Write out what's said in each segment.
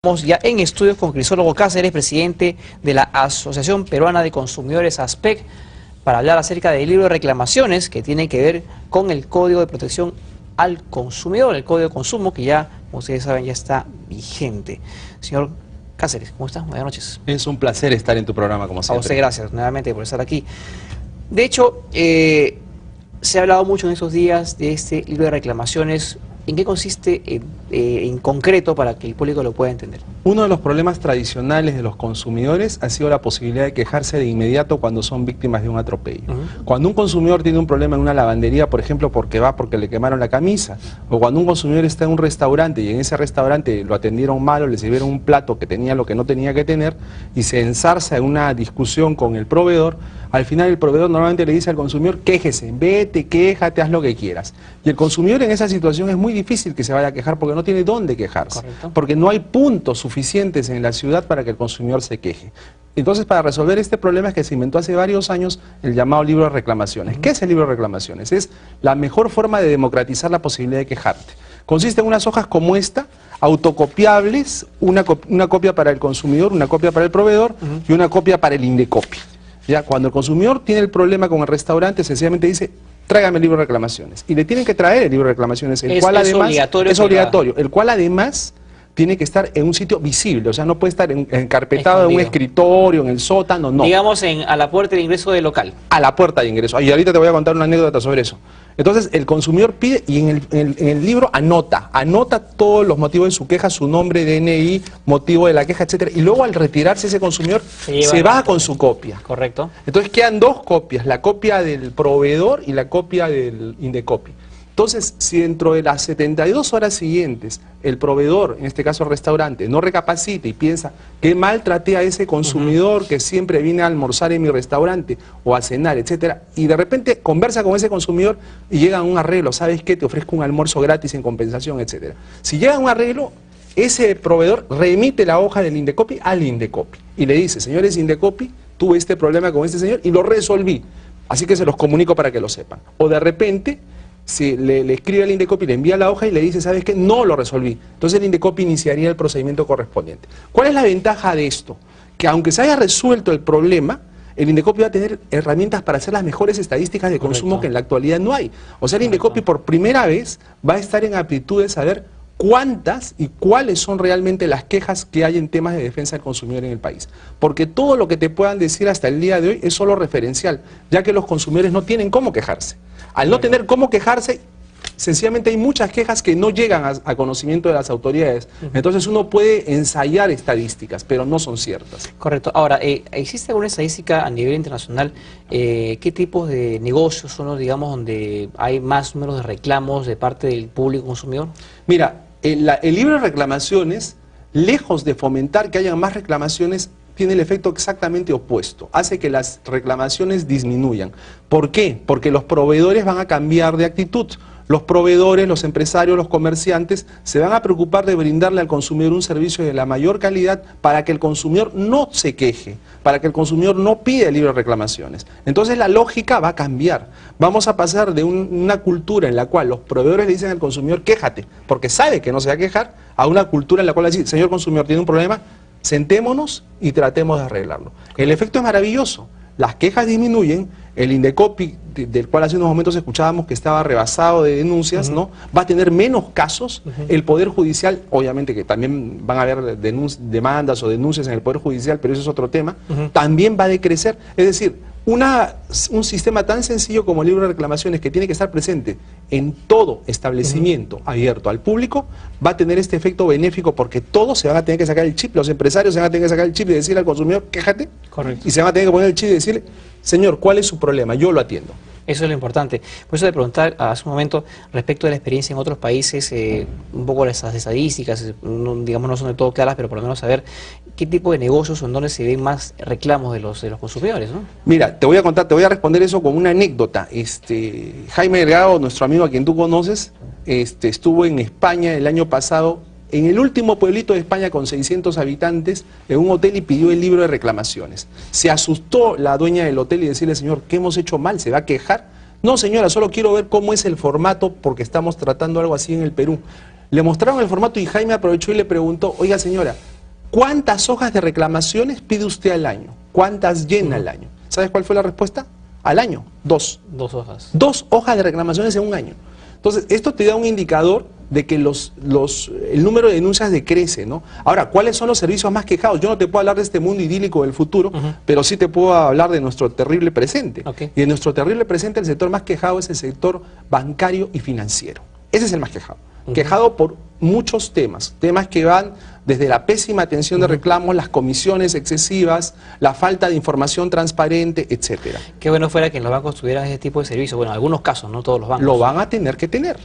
Estamos ya en estudios con Crisólogo Cáceres, presidente de la Asociación Peruana de Consumidores ASPEC, para hablar acerca del libro de reclamaciones que tiene que ver con el Código de Protección al Consumidor, el Código de Consumo, que ya, como ustedes saben, ya está vigente. Señor Cáceres, ¿cómo está? Buenas noches. Es un placer estar en tu programa, como siempre. A usted gracias nuevamente por estar aquí. De hecho, se ha hablado mucho en estos días de este libro de reclamaciones. ¿En qué consiste en concreto para que el público lo pueda entender? Uno de los problemas tradicionales de los consumidores ha sido la posibilidad de quejarse de inmediato cuando son víctimas de un atropello. Cuando un consumidor tiene un problema en una lavandería, por ejemplo, porque le quemaron la camisa, o cuando un consumidor está en un restaurante y en ese restaurante lo atendieron mal o le sirvieron un plato que tenía lo que no tenía que tener y se enzarza en una discusión con el proveedor, al final el proveedor normalmente le dice al consumidor: quéjese, vete, quéjate, haz lo que quieras. Y el consumidor en esa situación es muy difícil que se vaya a quejar porque no tiene dónde quejarse. Correcto. Porque no hay puntos suficientes en la ciudad para que el consumidor se queje. Entonces, para resolver este problema es que se inventó hace varios años el llamado libro de reclamaciones. ¿Qué es el libro de reclamaciones? Es la mejor forma de democratizar la posibilidad de quejarte. Consiste en unas hojas como esta, autocopiables, una copia para el consumidor, una copia para el proveedor y una copia para el Indecopi. Ya, cuando el consumidor tiene el problema con el restaurante, sencillamente dice: tráigame el libro de reclamaciones. Y le tienen que traer el libro de reclamaciones, el cual además es obligatorio, el cual además tiene que estar en un sitio visible, o sea, no puede estar encarpetado en un escritorio, en el sótano, no. Digamos a la puerta de ingreso del local. A la puerta de ingreso. Y ahorita te voy a contar una anécdota sobre eso. Entonces, el consumidor pide y en el libro anota todos los motivos de su queja, su nombre, DNI, motivo de la queja, etcétera. Y luego, al retirarse ese consumidor, se va con su copia. Correcto. Entonces quedan dos copias, la copia del proveedor y la copia del Indecopi. Entonces, si dentro de las 72 horas siguientes el proveedor, en este caso el restaurante, no recapacita y piensa: qué mal traté a ese consumidor que siempre viene a almorzar en mi restaurante o a cenar, etcétera, y de repente conversa con ese consumidor y llega a un arreglo: ¿sabes qué? Te ofrezco un almuerzo gratis en compensación, etcétera. Si llega a un arreglo, ese proveedor remite la hoja del Indecopi al Indecopi y le dice: señores Indecopi, tuve este problema con este señor y lo resolví, así que se los comunico para que lo sepan. O de repente le escribe al Indecopi, le envía la hoja y le dice: ¿sabes qué? No lo resolví. Entonces el Indecopi iniciaría el procedimiento correspondiente. ¿Cuál es la ventaja de esto? Que aunque se haya resuelto el problema, el Indecopi va a tener herramientas para hacer las mejores estadísticas de consumo que en la actualidad no hay. O sea, el Indecopi por primera vez va a estar en aptitud de saber cuántas y cuáles son realmente las quejas que hay en temas de defensa del consumidor en el país. Porque todo lo que te puedan decir hasta el día de hoy es solo referencial, ya que los consumidores no tienen cómo quejarse. Al no tener cómo quejarse, sencillamente hay muchas quejas que no llegan a conocimiento de las autoridades. Entonces uno puede ensayar estadísticas, pero no son ciertas. Correcto. Ahora, ¿existe alguna estadística a nivel internacional? ¿Qué tipos de negocios son los, digamos, donde hay más números de reclamos de parte del público consumidor? Mira, el libro de reclamaciones, lejos de fomentar que haya más reclamaciones, tiene el efecto exactamente opuesto. Hace que las reclamaciones disminuyan. ¿Por qué? Porque los proveedores van a cambiar de actitud. Los proveedores, los empresarios, los comerciantes se van a preocupar de brindarle al consumidor un servicio de la mayor calidad para que el consumidor no se queje, para que el consumidor no pida el libro de reclamaciones. Entonces la lógica va a cambiar. Vamos a pasar de una cultura en la cual los proveedores le dicen al consumidor: quéjate, porque sabe que no se va a quejar, a una cultura en la cual le dicen: señor consumidor, tiene un problema, sentémonos y tratemos de arreglarlo. El efecto es maravilloso. Las quejas disminuyen, el Indecopi, del cual hace unos momentos escuchábamos que estaba rebasado de denuncias, ¿no? Va a tener menos casos. El Poder Judicial, obviamente que también van a haber demandas o denuncias en el Poder Judicial, pero eso es otro tema, también va a decrecer. Es decir, un sistema tan sencillo como el libro de reclamaciones, que tiene que estar presente en todo establecimiento abierto al público, va a tener este efecto benéfico, porque todos se van a tener que sacar el chip. Los empresarios se van a tener que sacar el chip y decirle al consumidor: quéjate. Correcto. Y se van a tener que poner el chip y decirle: señor, ¿cuál es su problema? Yo lo atiendo. Eso es lo importante. Por eso le preguntar hace un momento respecto de la experiencia en otros países, un poco las estadísticas, digamos, no son de todo claras, pero por lo menos saber qué tipo de negocios son donde se ven más reclamos de los consumidores, ¿no? Mira, te voy a responder eso con una anécdota. Jaime Delgado, nuestro amigo a quien tú conoces, estuvo en España el año pasado, en el último pueblito de España con 600 habitantes, en un hotel, y pidió el libro de reclamaciones. Se asustó la dueña del hotel y decirle: señor, ¿qué hemos hecho mal? ¿Se va a quejar? No, señora, solo quiero ver cómo es el formato, porque estamos tratando algo así en el Perú. Le mostraron el formato y Jaime aprovechó y le preguntó: oiga señora, ¿cuántas hojas de reclamaciones pide usted al año? ¿Cuántas llena al año? ¿Sabes cuál fue la respuesta? Al año, 2. 2 hojas. 2 hojas de reclamaciones en un año. Entonces, esto te da un indicador de que el número de denuncias decrece, ¿no? Ahora, ¿cuáles son los servicios más quejados? Yo no te puedo hablar de este mundo idílico del futuro, pero sí te puedo hablar de nuestro terrible presente. Y en nuestro terrible presente, el sector más quejado es el sector bancario y financiero. Ese es el más quejado. Quejado por muchos temas que van desde la pésima atención de reclamos, las comisiones excesivas, la falta de información transparente, etcétera. Qué bueno fuera que los bancos tuvieran ese tipo de servicios. Bueno, en algunos casos, no todos los bancos. Lo van a tener que tener.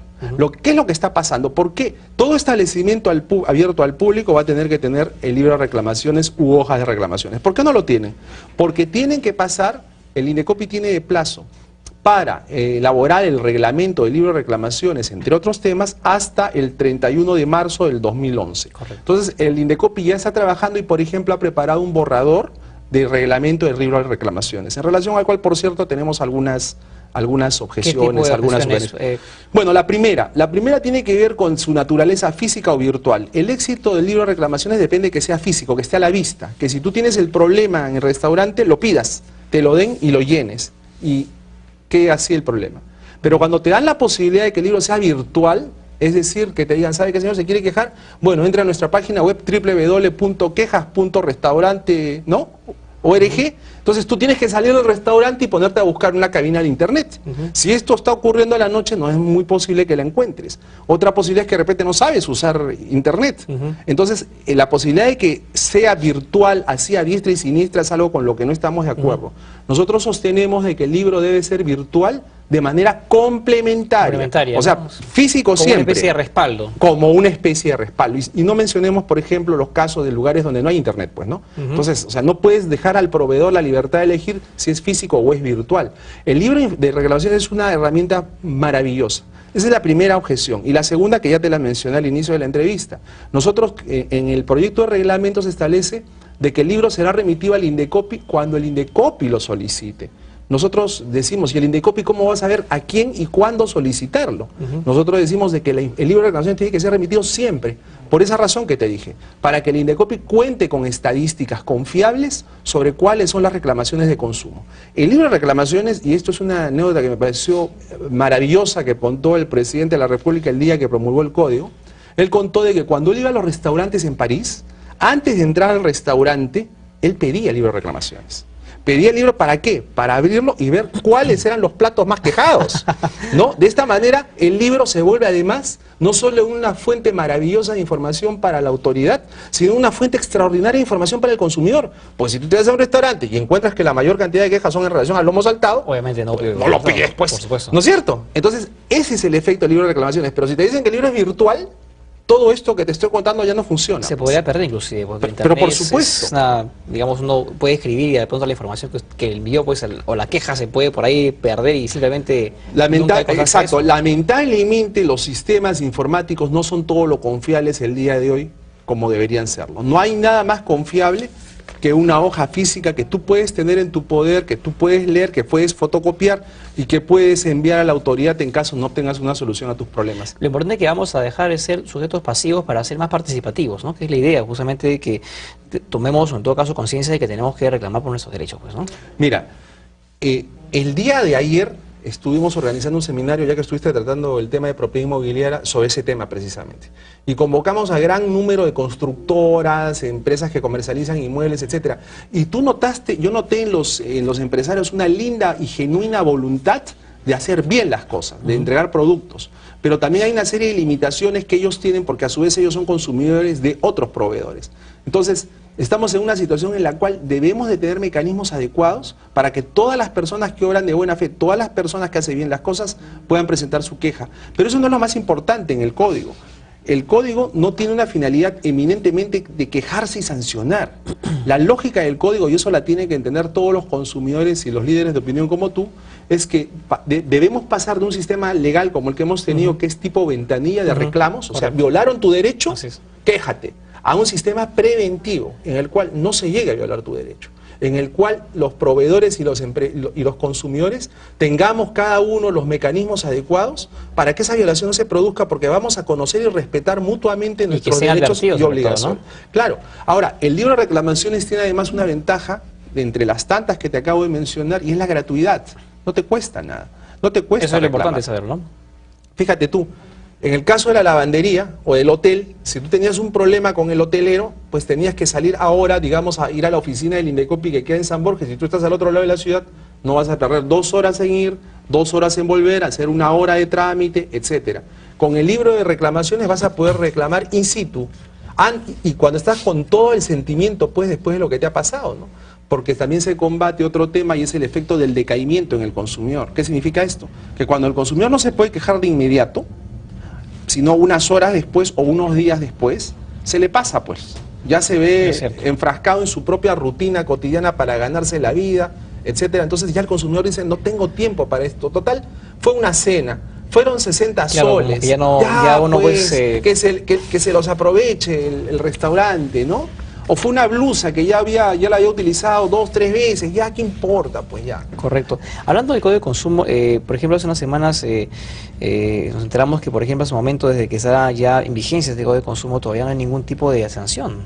¿Qué es lo que está pasando? ¿Por qué? Todo establecimiento abierto al público va a tener que tener el libro de reclamaciones u hojas de reclamaciones. ¿Por qué no lo tienen? Porque tienen que pasar, el INDECOPI tiene de plazo para elaborar el reglamento del libro de reclamaciones, entre otros temas, hasta el 31 de marzo del 2011. Correcto. Entonces, el INDECOPI ya está trabajando y, por ejemplo, ha preparado un borrador de reglamento del libro de reclamaciones, en relación al cual, por cierto, tenemos algunas objeciones, algunas sugerencias. Bueno, la primera tiene que ver con su naturaleza física o virtual. El éxito del libro de reclamaciones depende de que sea físico, que esté a la vista, que si tú tienes el problema en el restaurante, lo pidas, te lo den y lo llenes, y quede así el problema. Pero cuando te dan la posibilidad de que el libro sea virtual, es decir, que te digan, ¿sabe qué, señor, se quiere quejar? Bueno, entra a nuestra página web www.quejas.restaurante, ¿no? ORG. Entonces tú tienes que salir del restaurante y ponerte a buscar una cabina de internet. Si esto está ocurriendo a la noche, no es muy posible que la encuentres. Otra posibilidad es que de repente no sabes usar internet. Entonces, la posibilidad de que sea virtual, así a diestra y siniestra, es algo con lo que no estamos de acuerdo. Nosotros sostenemos de que el libro debe ser virtual de manera complementaria. O sea, ¿no? Físico como siempre. Como una especie de respaldo. Como una especie de respaldo. Y no mencionemos, por ejemplo, los casos de lugares donde no hay internet, pues, ¿no? Entonces, o sea, no puedes dejar al proveedor la libertad de elegir si es físico o es virtual. El libro de reclamaciones es una herramienta maravillosa. Esa es la primera objeción. Y la segunda, que ya te la mencioné al inicio de la entrevista. Nosotros, en el proyecto de reglamento se establece de que el libro será remitido al INDECOPI cuando el INDECOPI lo solicite. Nosotros decimos, ¿y el INDECOPI cómo va a saber a quién y cuándo solicitarlo? Nosotros decimos de que el libro de reclamaciones tiene que ser remitido siempre, por esa razón que te dije, para que el INDECOPI cuente con estadísticas confiables sobre cuáles son las reclamaciones de consumo. El libro de reclamaciones, y esto es una anécdota que me pareció maravillosa que contó el presidente de la República el día que promulgó el código, él contó de que cuando él iba a los restaurantes en París, antes de entrar al restaurante, él pedía el libro de reclamaciones. Pedía el libro, ¿para qué? Para abrirlo y ver cuáles eran los platos más quejados, ¿no? De esta manera, el libro se vuelve además no solo una fuente maravillosa de información para la autoridad, sino una fuente extraordinaria de información para el consumidor. Pues si tú te vas a un restaurante y encuentras que la mayor cantidad de quejas son en relación al lomo saltado, obviamente no lo pides, pues, por supuesto. ¿No es cierto? Entonces, ese es el efecto del libro de reclamaciones. Pero si te dicen que el libro es virtual, todo esto que te estoy contando ya no funciona. Se podría perder inclusive, porque pero por supuesto. Digamos, uno puede escribir y de pronto la información que envió, pues, o la queja se puede por ahí perder y simplemente... Lamentablemente los sistemas informáticos no son todo lo confiables el día de hoy como deberían serlo. No hay nada más confiable que una hoja física que tú puedes tener en tu poder, que tú puedes leer, que puedes fotocopiar y que puedes enviar a la autoridad en caso no tengas una solución a tus problemas. Lo importante es que vamos a dejar de ser sujetos pasivos para ser más participativos, ¿no? Que es la idea justamente de que tomemos en todo caso conciencia de que tenemos que reclamar por nuestros derechos, pues, ¿no? Mira, el día de ayer estuvimos organizando un seminario, ya que estuviste tratando el tema de propiedad inmobiliaria, sobre ese tema precisamente. Y convocamos a gran número de constructoras, empresas que comercializan inmuebles, etcétera. Y tú notaste, yo noté en los empresarios una linda y genuina voluntad de hacer bien las cosas, de entregar productos. Pero también hay una serie de limitaciones que ellos tienen porque a su vez ellos son consumidores de otros proveedores. Entonces, estamos en una situación en la cual debemos de tener mecanismos adecuados para que todas las personas que obran de buena fe, todas las personas que hacen bien las cosas, puedan presentar su queja. Pero eso no es lo más importante en el código. El código no tiene una finalidad eminentemente de quejarse y sancionar. La lógica del código, y eso la tienen que entender todos los consumidores y los líderes de opinión como tú, es que debemos pasar de un sistema legal como el que hemos tenido, que es tipo ventanilla de reclamos, o sea, violaron tu derecho, quéjate, a un sistema preventivo en el cual no se llegue a violar tu derecho. en el cual los proveedores y los consumidores tengamos cada uno los mecanismos adecuados para que esa violación no se produzca, porque vamos a conocer y respetar mutuamente nuestros derechos y obligaciones. Todo, ¿no? Claro. Ahora, el libro de reclamaciones tiene además una ventaja de entre las tantas que te acabo de mencionar, y es la gratuidad. No te cuesta nada. No te cuesta. Eso es lo importante saberlo, ¿no? Fíjate tú, en el caso de la lavandería o del hotel, si tú tenías un problema con el hotelero, pues tenías que salir ahora, digamos, a ir a la oficina del Indecopi que queda en San Borges. Si tú estás al otro lado de la ciudad, no vas a perder 2 horas en ir, 2 horas en volver, hacer 1 hora de trámite, etcétera. Con el libro de reclamaciones vas a poder reclamar in situ, y cuando estás con todo el sentimiento, pues después de lo que te ha pasado, ¿no? Porque también se combate otro tema, y es el efecto del decaimiento en el consumidor. ¿Qué significa esto? Que cuando el consumidor no se puede quejar de inmediato, sino unas horas después o unos días después, se le pasa, pues. Ya se ve enfrascado en su propia rutina cotidiana para ganarse la vida, etcétera. Entonces ya el consumidor dice, no tengo tiempo para esto. Total, fue una cena, fueron 60 soles. Ya uno pues, que se los aproveche el restaurante, ¿no? O fue una blusa que ya la había utilizado 2, 3 veces, ya, ¿qué importa? Pues ya. Correcto. Hablando del Código de Consumo, por ejemplo, hace unas semanas nos enteramos que, por ejemplo, hace un momento, desde que está ya en vigencia este Código de Consumo, todavía no hay ningún tipo de sanción.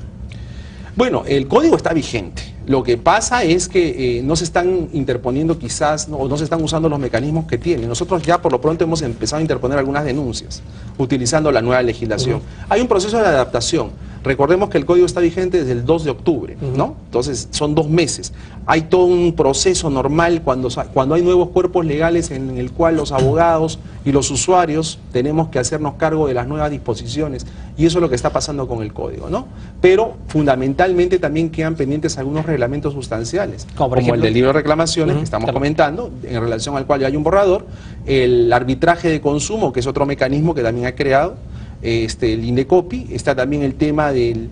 Bueno, el código está vigente. Lo que pasa es que no se están interponiendo quizás, o no se están usando los mecanismos que tiene. Nosotros ya por lo pronto hemos empezado a interponer algunas denuncias, utilizando la nueva legislación. Hay un proceso de adaptación. Recordemos que el código está vigente desde el 2 de octubre, ¿no? Entonces son 2 meses. Hay todo un proceso normal cuando hay nuevos cuerpos legales en el cual los abogados y los usuarios tenemos que hacernos cargo de las nuevas disposiciones, y eso es lo que está pasando con el código, ¿no? Pero fundamentalmente también quedan pendientes algunos reglamentos sustanciales, como el del libro de reclamaciones que estamos comentando, en relación al cual ya hay un borrador, el arbitraje de consumo, que es otro mecanismo que también ha creado el Indecopi. Está también el tema de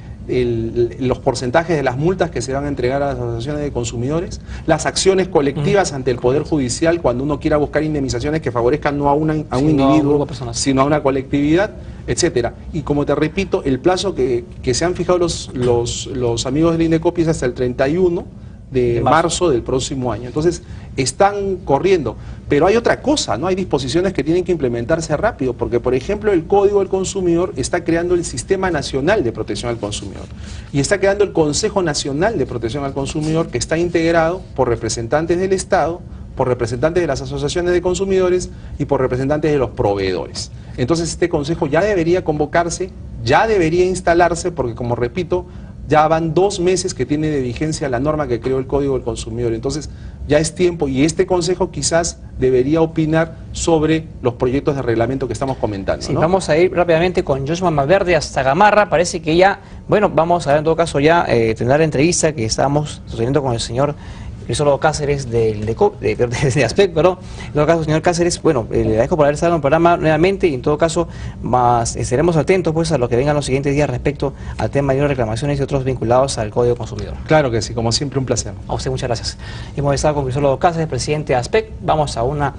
los porcentajes de las multas que se van a entregar a las asociaciones de consumidores, las acciones colectivas ante el Poder Judicial cuando uno quiera buscar indemnizaciones que favorezcan no a un individuo, sino a una colectividad, etcétera. Y como te repito, el plazo que se han fijado los amigos del Indecopi es hasta el 31 de marzo del próximo año. Entonces, están corriendo. Pero hay otra cosa, ¿no? Hay disposiciones que tienen que implementarse rápido, porque, por ejemplo, el Código del Consumidor está creando el Sistema Nacional de Protección al Consumidor, y está creando el Consejo Nacional de Protección al Consumidor, que está integrado por representantes del Estado, por representantes de las asociaciones de consumidores y por representantes de los proveedores. Entonces, este consejo ya debería convocarse, ya debería instalarse, porque, como repito, ya van 2 meses que tiene de vigencia la norma que creó el Código del Consumidor. Entonces ya es tiempo, y este consejo quizás debería opinar sobre los proyectos de reglamento que estamos comentando, sí, ¿no? Vamos a ir rápidamente con Joshua Malverde hasta Gamarra. Parece que ya, bueno, vamos a ver en todo caso ya tener la entrevista que estábamos sosteniendo con el señor Crisólogo Cáceres de Aspec, perdón. En todo caso, señor Cáceres, bueno, le agradezco por haber estado en el programa nuevamente, y en todo caso estaremos atentos pues a lo que vengan los siguientes días respecto al tema de reclamaciones y otros vinculados al Código Consumidor. Claro que sí, como siempre, un placer. A usted muchas gracias. Hemos estado con Crisólogo Cáceres, presidente de Aspec. Vamos a una